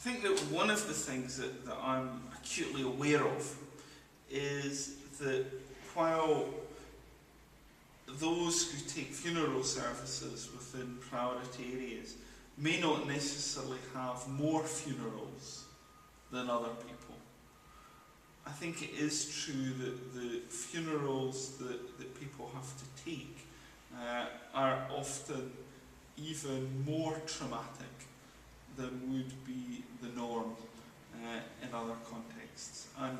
I think that one of the things that I'm acutely aware of is that while those who take funeral services within priority areas may not necessarily have more funerals than other people, I think it is true that the funerals that people have to take are often even more traumatic than would be the norm in other contexts. And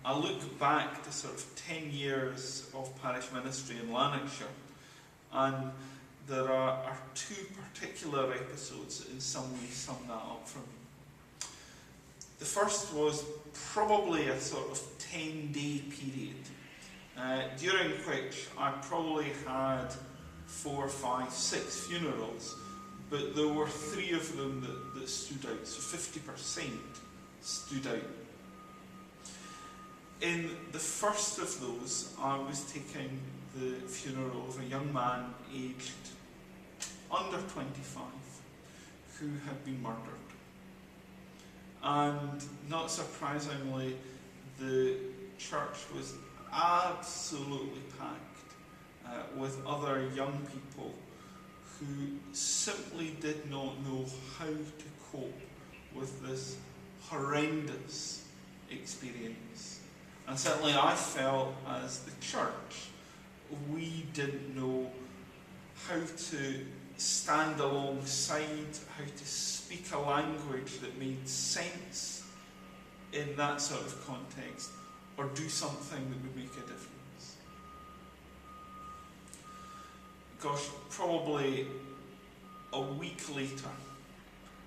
I look back to sort of 10 years of parish ministry in Lanarkshire, and there are two particular episodes that in some way sum that up for me. The first was probably a sort of 10-day period, during which I probably had 4, 5, 6 funerals, but there were 3 of them that stood out, so 50% stood out. In the first of those, I was taking the funeral of a young man aged under 25 who had been murdered. And not surprisingly, the church was absolutely packed with other young people who simply did not know how to cope with this horrendous experience. And certainly I felt, as the church, we didn't know how to stand alongside, how to speak a language that made sense in that sort of context, or do something that would make a difference. Gosh, probably a week later,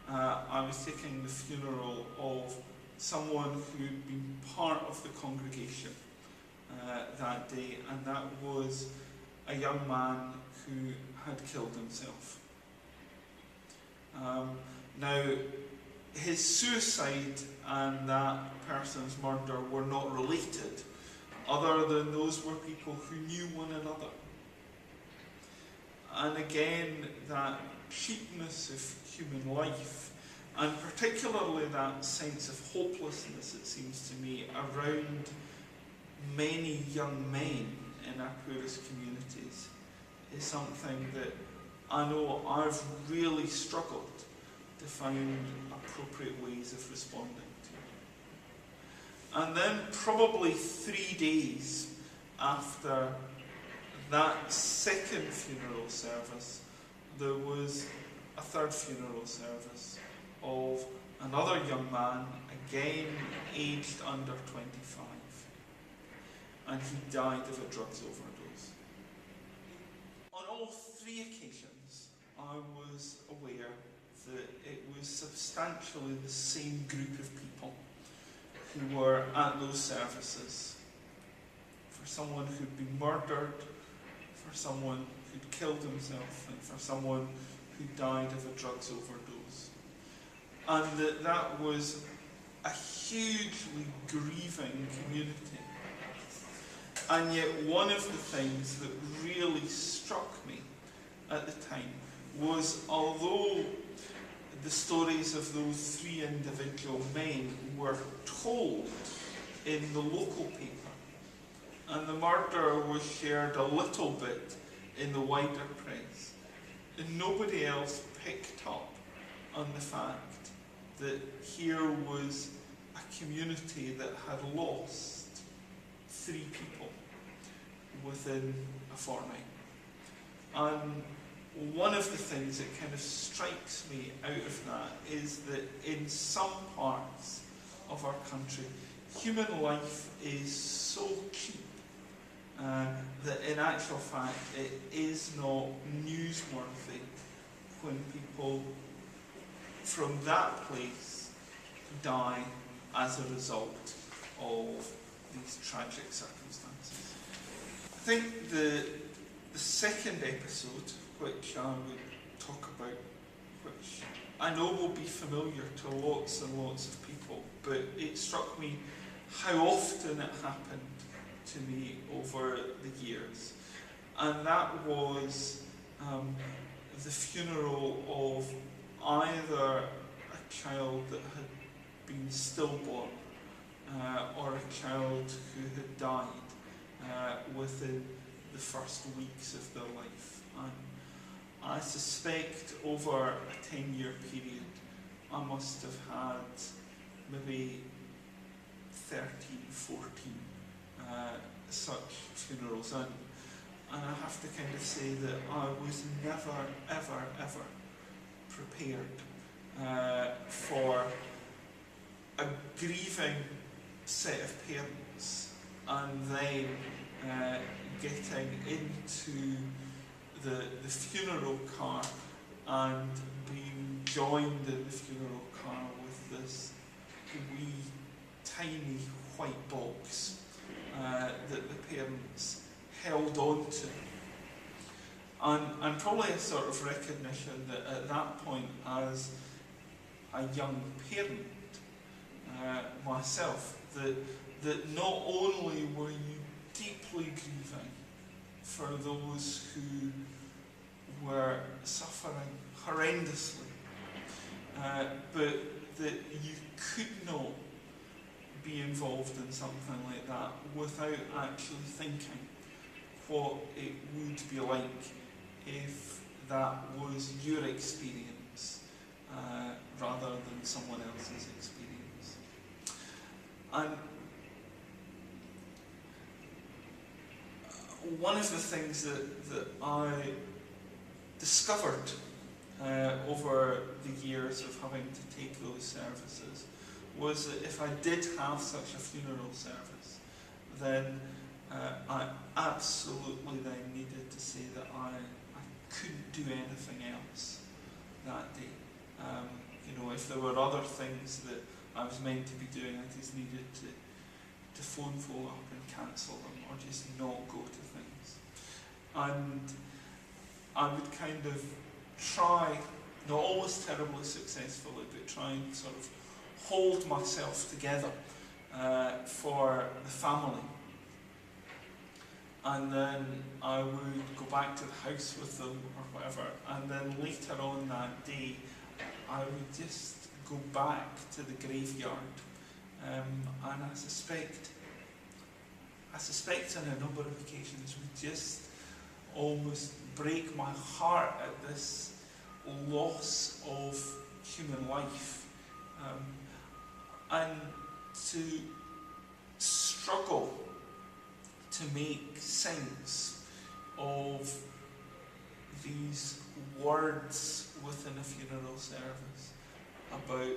I was taking the funeral of someone who had been part of the congregation that day, and that was a young man who had killed himself. Now, his suicide and that person's murder were not related, other than those were people who knew one another. And again, that cheapness of human life, and particularly that sense of hopelessness, it seems to me, around many young men in our poorest communities, is something that I know I've really struggled to find appropriate ways of responding to. And then probably 3 days after that second funeral service, there was a third funeral service of another young man, again aged under 25, and he died of a drugs overdose. On all 3 occasions, I was aware that it was substantially the same group of people who were at those services. For someone who'd been murdered, for someone who'd killed himself, and for someone who died of a drugs overdose. And that was a hugely grieving community. And yet one of the things that really struck me at the time was, although the stories of those 3 individual men were told in the local paper, and the murder was shared a little bit in the wider press, and nobody else picked up on the fact that here was a community that had lost 3 people within a fortnight. And one of the things that kind of strikes me out of that is that in some parts of our country, human life is so cheap that in actual fact it is not newsworthy when people from that place die as a result of these tragic circumstances. I think the second episode, which I would talk about, which I know will be familiar to lots and lots of people, but it struck me how often it happened to me over the years. And that was the funeral of either a child that had been stillborn, or a child who had died within the first weeks of their life. And I suspect over a 10-year period, I must have had maybe 13, 14 such funerals. And I have to kind of say that I was never, ever, ever prepared for a grieving set of parents, and then getting into the funeral car and being joined in the funeral car with this wee tiny white box that the parents held on to. And probably a sort of recognition that at that point, as a young parent myself, that not only were you deeply grieving for those who were suffering horrendously, but that you could not be involved in something like that without actually thinking what it would be like if that was your experience rather than someone else's experience. And one of the things that I discovered over the years of having to take those services was that if I did have such a funeral service, then I absolutely then needed to say that I couldn't do anything else that day. If there were other things that I was meant to be doing, I just needed to phone folk up and cancel them, or just not go to things. And I would kind of try, not always terribly successfully, but try and sort of hold myself together for the family. And then I would go back to the house with them or whatever, and then later on that day I would just go back to the graveyard, and I suspect on a number of occasions would just almost break my heart at this loss of human life, and to struggle to make sense of these words within a funeral service about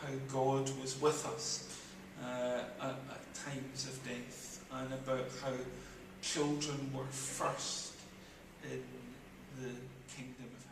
how God was with us at times of death, and about how children were first in the kingdom of